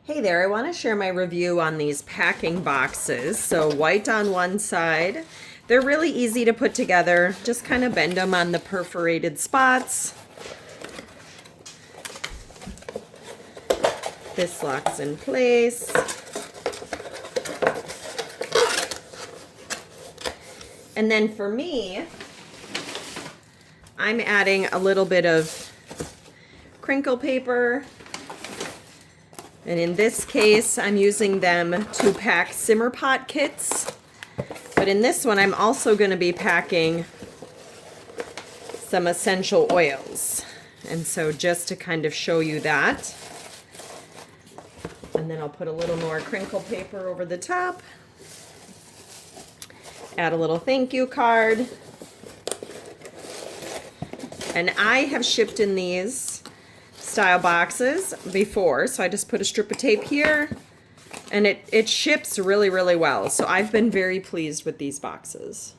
Hey there, I want to share my review on these packing boxes. So white on one side. They're really easy to put together. Just kind of bend them on the perforated spots. This locks in place. And then for me, I'm adding a little bit of crinkle paper. And in this case, I'm using them to pack simmer pot kits. But in this one, I'm also going to be packing some essential oils. And so just to kind of show you that. And then I'll put a little more crinkle paper over the top. Add a little thank you card. And I have shipped in these style boxes before, so I just put a strip of tape here and it ships really, really well. So I've been very pleased with these boxes.